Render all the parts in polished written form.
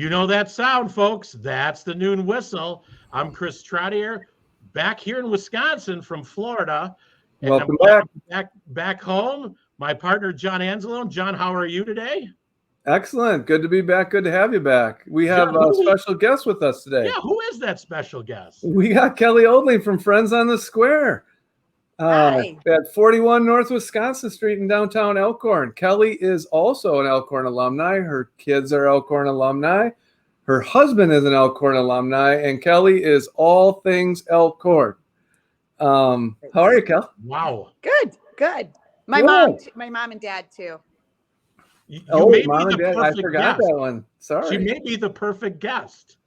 You know that sound, folks. That's the noon whistle. I'm Chris Trottier, back here in Wisconsin from Florida. And Welcome back home. My partner, John Anzalone. John, how are you today? Excellent. Good to be back. Good to have you back. We have John, a special guest with us today. Yeah, who is that special guest? We got Kelly Odling from Friends on the Square at 41 North Wisconsin Street in downtown Elkhorn. Kelly is also an Elkhorn alumni. Her kids are Elkhorn alumni. Her husband is an Elkhorn alumni. And Kelly is all things Elkhorn. How are you, Kel? Wow. Good. My mom and dad too. You may mom be and the dad. I perfect forgot guest. that one. Sorry. She may be the perfect guest.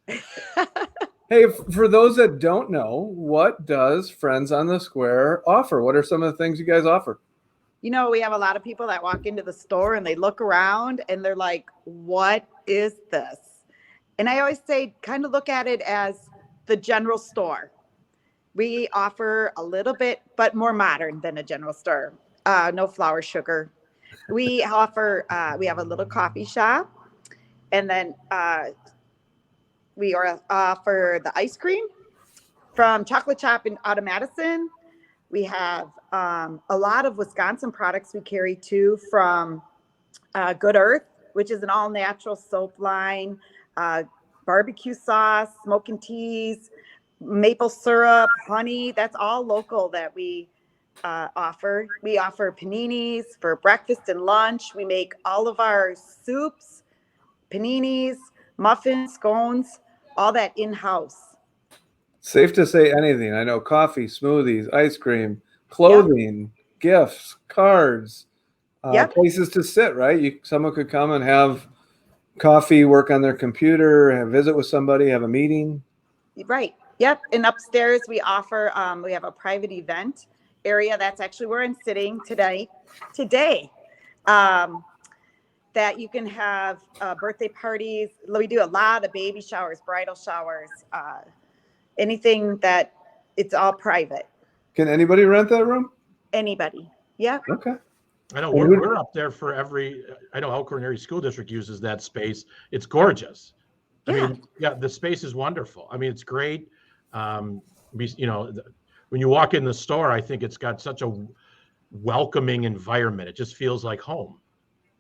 Hey, for those that don't know, what does Friends on the Square offer? What are some of the things you guys offer? You know, we have a lot of people that walk into the store and they look around and they're like, what is this? And I always say, kind of look at it as the general store. We offer a little bit, but more modern than a general store. No flour, sugar. We offer, we have a little coffee shop, and then we offer the ice cream from Chocolate Shop out of Madison. We have a lot of Wisconsin products we carry too, from Good Earth, which is an all natural soap line, barbecue sauce, smoking teas, maple syrup, honey. That's all local that we offer. We offer paninis for breakfast and lunch. We make all of our soups, paninis, muffins, scones, all that in-house. Safe to say anything. I know coffee, smoothies, ice cream, clothing, gifts, cards, places to sit, right? Someone could come and have coffee, work on their computer, visit with somebody, have a meeting. Right. Yep. And upstairs we offer, we have a private event area. That's actually where I'm sitting today. That you can have birthday parties. We do a lot of baby showers, bridal showers, anything that it's all private. Can anybody rent that room? Anybody. Yeah. Okay. I know we're up there for I know Elkhorn Area School District uses that space. It's gorgeous. Yeah. I mean, the space is wonderful. I mean, it's great. When you walk in the store, I think it's got such a welcoming environment. It just feels like home.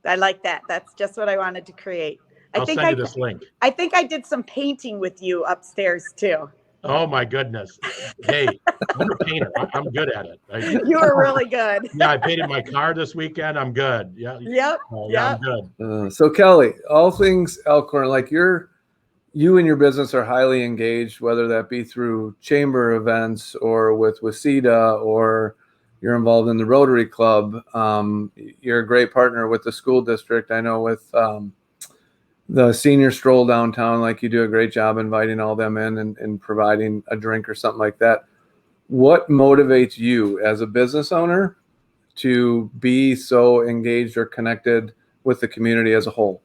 I like that. That's just what I wanted to create. I'll send you this link. I think I did some painting with you upstairs too. Oh my goodness. Hey, I'm a painter. I'm good at it. You were really good. Yeah, I painted my car this weekend. I'm good. Yeah. Yep. Yeah, I'm good. So Kelly, all things Elkhorn, like you and your business are highly engaged, whether that be through chamber events or with WCEDA, or you're involved in the Rotary Club. You're a great partner with the school district. I know with the senior stroll downtown, like you do a great job inviting all them in and providing a drink or something like that. What motivates you as a business owner to be so engaged or connected with the community as a whole?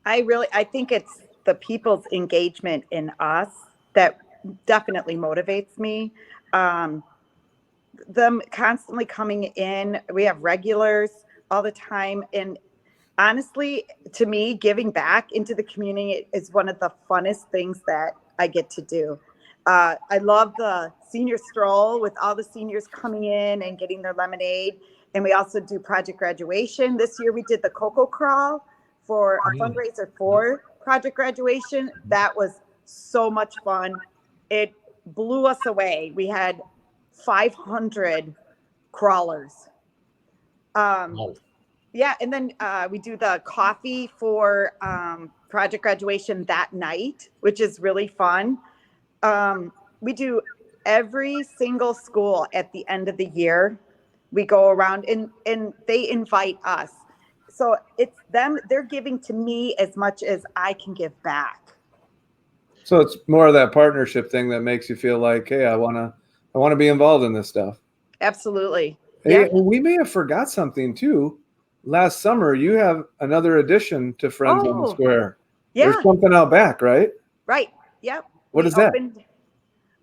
I think it's the people's engagement in us that definitely motivates me. Them constantly coming in. We have regulars all the time. And honestly, to me, giving back into the community is one of the funnest things that I get to do. I love the senior stroll with all the seniors coming in and getting their lemonade. And we also do project graduation. This year we did the cocoa crawl for a fundraiser for project graduation. That was so much fun. It blew us away. We had 500 crawlers. Yeah, and then we do the coffee for project graduation that night, which is really fun. We do every single school at the end of the year. We go around and they invite us. So it's them, they're giving to me as much as I can give back. So it's more of that partnership thing that makes you feel like, hey, I want to be involved in this stuff. Absolutely. Hey, we may have forgot something too. Last summer, you have another addition to Friends on the Square. Yeah. There's something out back, right? Right. Yep. What is that?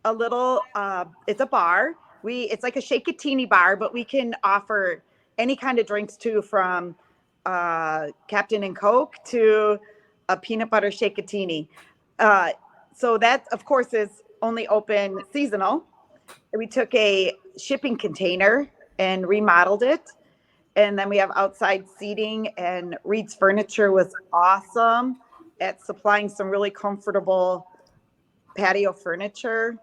A little, it's a bar. It's like a shake-a-teeny bar, but we can offer any kind of drinks too, from Captain and Coke to a peanut butter shakatini. So that, of course, is only open seasonal. We took a shipping container and remodeled it. And then we have outside seating, and Reed's Furniture was awesome at supplying some really comfortable patio furniture.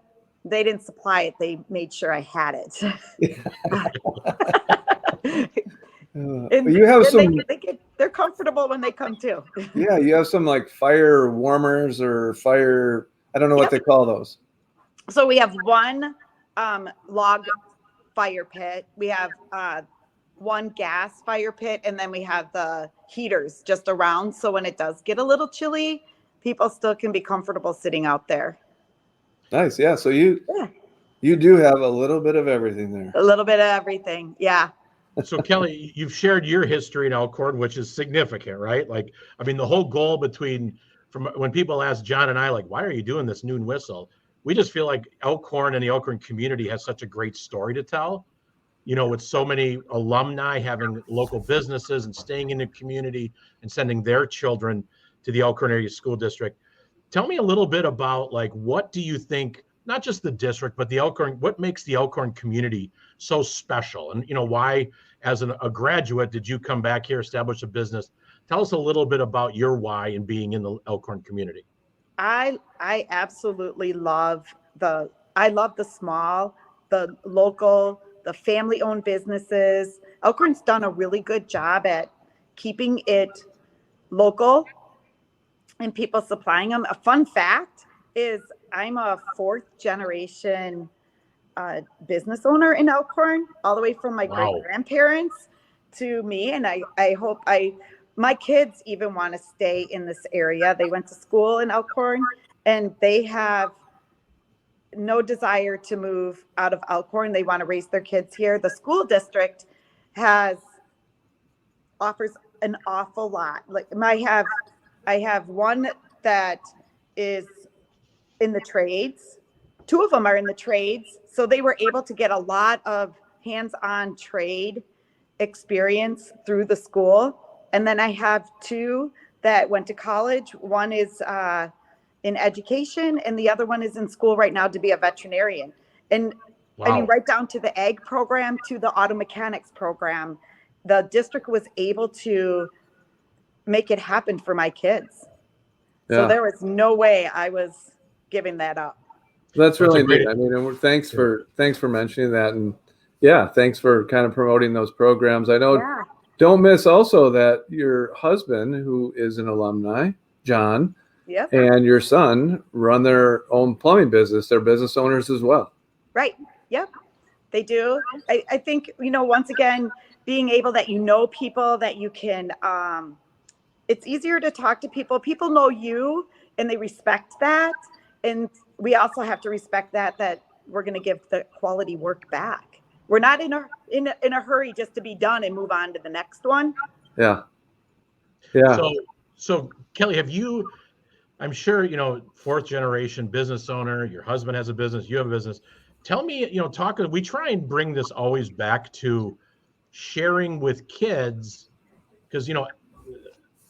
They didn't supply it. They made sure I had it. And, you have and they're comfortable when they come too. Yeah, you have some like fire warmers or fire, I don't know what they call those. So we have one log fire pit. We have one gas fire pit, and then we have the heaters just around. So when it does get a little chilly, people still can be comfortable sitting out there. Nice. Yeah. So you do have a little bit of everything there. A little bit of everything. Yeah. So Kelly, you've shared your history in Elkhorn, which is significant, right? Like, I mean, the whole goal from when people ask John and I, like, why are you doing this noon whistle? We just feel like Elkhorn and the Elkhorn community has such a great story to tell, you know, with so many alumni having local businesses and staying in the community and sending their children to the Elkhorn Area School District. Tell me a little bit about, like, what do you think, not just the district, but what makes the Elkhorn community so special? And, you know, why, as a graduate, did you come back here, establish a business? Tell us a little bit about your why in being in the Elkhorn community. I absolutely love the small, the local, the family-owned businesses. Elkhorn's done a really good job at keeping it local and people supplying them. A fun fact is I'm a fourth generation business owner in Elkhorn, all the way from my great grandparents to me. And I hope my kids even want to stay in this area. They went to school in Elkhorn, and they have no desire to move out of Elkhorn. They want to raise their kids here. The school district offers an awful lot. Like I have one that is in the trades. Two of them are in the trades. So they were able to get a lot of hands-on trade experience through the school. And then I have two that went to college. One is in education, and the other one is in school right now to be a veterinarian. And I mean, right down to the ag program, to the auto mechanics program, the district was able to make it happen for my kids. So there was no way I was giving that up. That's really neat. I mean, and thanks for mentioning that, and thanks for kind of promoting those programs. I know. Yeah. Don't miss also that your husband, who is an alumni, John, and your son run their own plumbing business. They're business owners as well. Right. Yep. They do. I think, you know, once again, being able that you know people that you can, it's easier to talk to people. People know you and they respect that. And we also have to respect that we're going to give the quality work back. We're not in a hurry just to be done and move on to the next one. Yeah. Yeah. So Kelly, I'm sure, you know, fourth generation business owner, your husband has a business, you have a business. Tell me, you know, we try and bring this always back to sharing with kids, because, you know,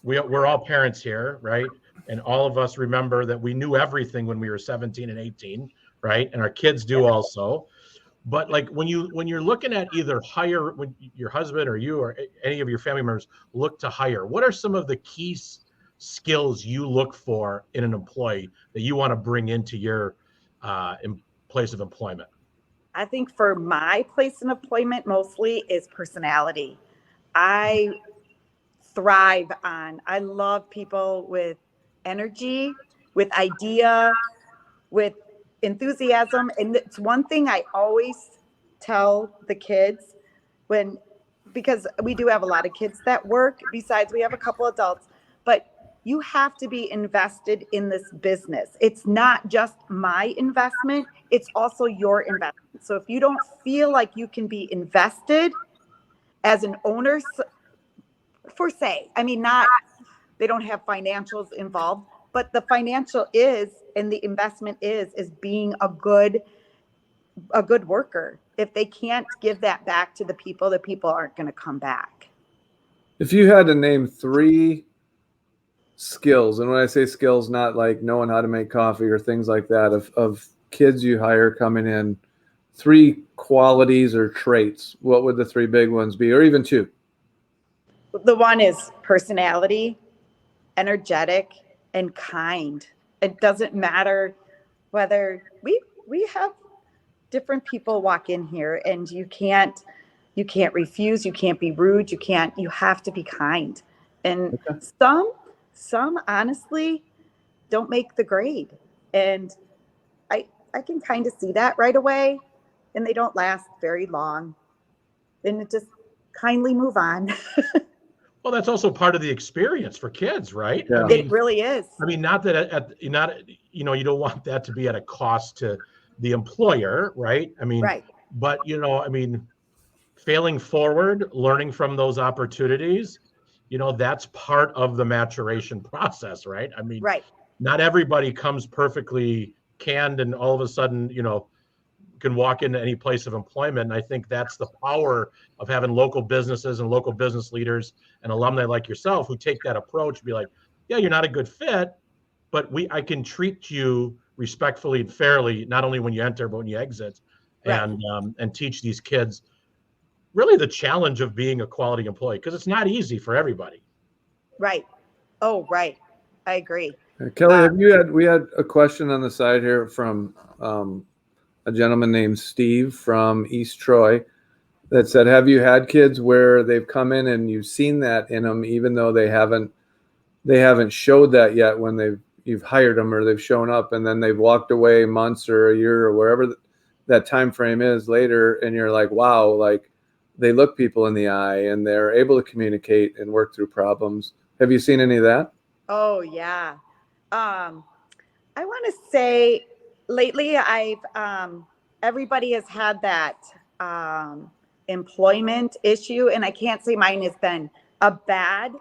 we're all parents here, right? And all of us remember that we knew everything when we were 17 and 18, right? And our kids do also. But like when you're looking at either hire, when your husband or you or any of your family members look to hire, what are some of the key skills you look for in an employee that you want to bring into your place of employment? I think for my place of employment mostly is personality. I love people with energy, with idea, with enthusiasm. And it's one thing I always tell the kids because we do have a lot of kids that work, besides we have a couple adults, but you have to be invested in this business. It's not just my investment, it's also your investment. So if you don't feel like you can be invested as an owner, they don't have financials involved, but the financial is, and the investment is being a good worker. If they can't give that back to the people aren't going to come back. If you had to name 3 skills, and when I say skills, not like knowing how to make coffee or things like that, of kids you hire coming in, 3 qualities or traits, what would the 3 big ones be, or even 2? The one is personality, energetic, and kind. It doesn't matter whether we have different people walk in here, and you can't refuse, you can't be rude, you have to be kind. And Okay. some honestly don't make the grade. And I can kind of see that right away, and they don't last very long. Then it just kindly move on. Well, that's also part of the experience for kids, right? Yeah. It really is. I mean, not that you don't want that to be at a cost to the employer, right? I mean, Right. but failing forward, learning from those opportunities, that's part of the maturation process, right? I mean, Right. not everybody comes perfectly canned and all of a sudden, can walk into any place of employment. And I think that's the power of having local businesses and local business leaders and alumni like yourself who take that approach, be like, yeah, you're not a good fit, but I can treat you respectfully and fairly, not only when you enter, but when you exit, Right. and teach these kids really the challenge of being a quality employee, because it's not easy for everybody. Right. Oh, right. I agree. Kelly, we had a question on the side here from a gentleman named Steve from East Troy that said, have you had kids where they've come in and you've seen that in them, even though they haven't showed that yet when you've hired them or they've shown up, and then they've walked away months or a year or wherever that time frame is later, and you're like, wow, like they look people in the eye and they're able to communicate and work through problems. Have you seen any of that? Oh, yeah. I want to say lately everybody has had that employment issue, and I can't say mine has been a bad.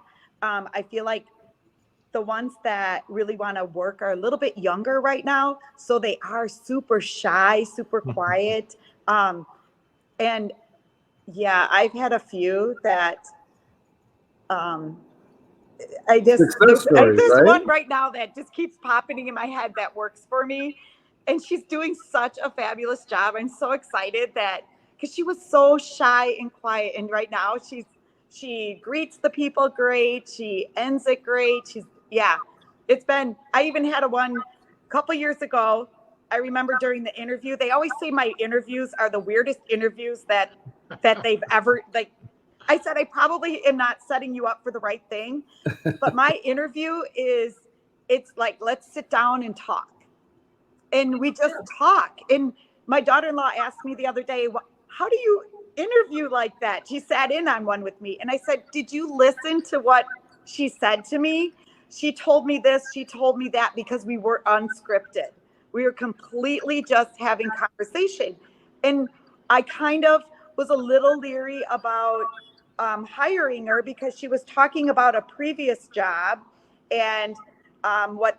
I feel like the ones that really want to work are a little bit younger right now, so they are super shy, super quiet. And yeah, I've had a few that there's right? one right now that just keeps popping in my head that works for me, and she's doing such a fabulous job. I'm so excited because she was so shy and quiet, and right now she greets the people great, she ends it great. I even had a couple years ago. I remember during the interview, they always say my interviews are the weirdest interviews that they've ever, like, I said, I probably am not setting you up for the right thing, but my interview it's like, let's sit down and talk. And we just talk. And my daughter-in-law asked me the other day, how do you interview like that? She sat in on one with me. And I said, did you listen to what she said to me? She told me this, she told me that, because we were unscripted. We were completely just having conversation. And I kind of was a little leery about hiring her, because she was talking about a previous job and what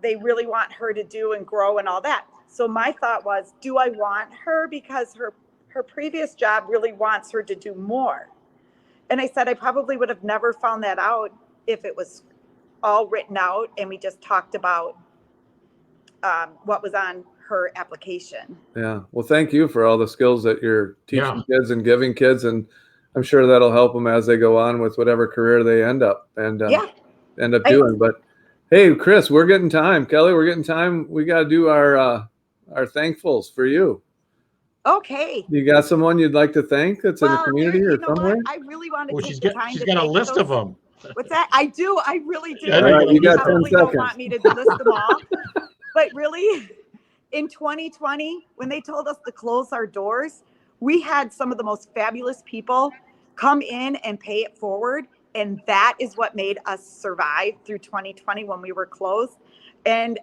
they really want her to do and grow and all that. So my thought was, do I want her because her previous job really wants her to do more? And I said, I probably would have never found that out if it was all written out and we just talked about what was on her application. Yeah. Well, thank you for all the skills that you're teaching Yeah. kids and giving kids. And I'm sure that'll help them as they go on with whatever career they end up doing. But hey, Chris, we're getting time. Kelly, we're getting time. We got to do our thankfuls for you. Okay. You got someone you'd like to thank that's in the community or somewhere? I really want to She's take the time she's to got a thank list of them. What's that? I do. I really do. All right, you got 10 probably don't seconds. want me to list them all. But really, in 2020, when they told us to close our doors, we had some of the most fabulous people come in and pay it forward. And that is what made us survive through 2020 when we were closed. And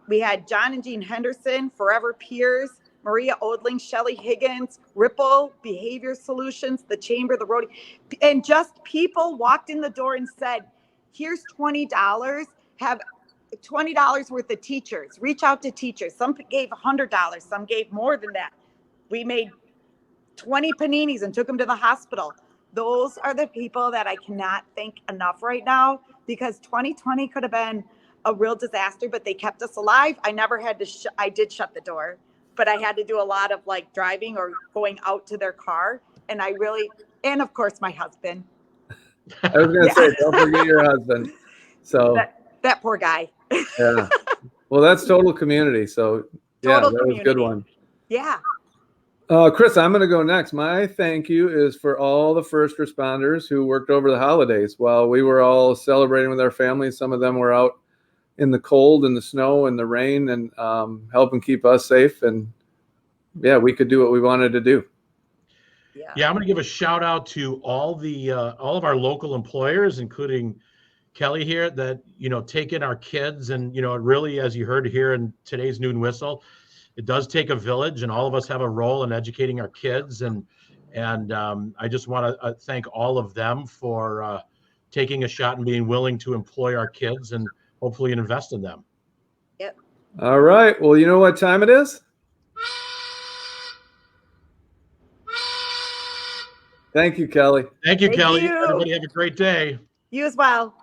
we had John and Jean Henderson, Forever Peers, Maria Odling, Shelly Higgins, Ripple, Behavior Solutions, the Chamber, the Rotary, and just people walked in the door and said, here's $20, have $20 worth of teachers, reach out to teachers. Some gave $100, some gave more than that. We made 20 paninis and took them to the hospital. those are the people that I cannot thank enough right now, because 2020 could have been a real disaster, but they kept us alive. I never had to, I did shut the door, but I had to do a lot of like driving or going out to their car. And I really, and of course, my husband. I was going to say, don't forget your husband. So that poor guy. yeah. Well, that's total community. So yeah, Total that was a good one. Yeah. Chris, I'm going to go next. My thank you is for all the first responders who worked over the holidays while we were all celebrating with our families. Some of them were out in the cold and the snow and the rain and helping keep us safe. And yeah, we could do what we wanted to do. Yeah, I'm going to give a shout out to all of our local employers, including Kelly here, that, you know, take in our kids. And, you know, it really, as you heard here in today's Noon Whistle, it does take a village, and all of us have a role in educating our kids. And I just want to thank all of them for taking a shot and being willing to employ our kids and hopefully invest in them. Yep. All right. Well, you know what time it is? Thank you, Kelly. Thank you, Thank Kelly. you. Everybody have a great day. You as well.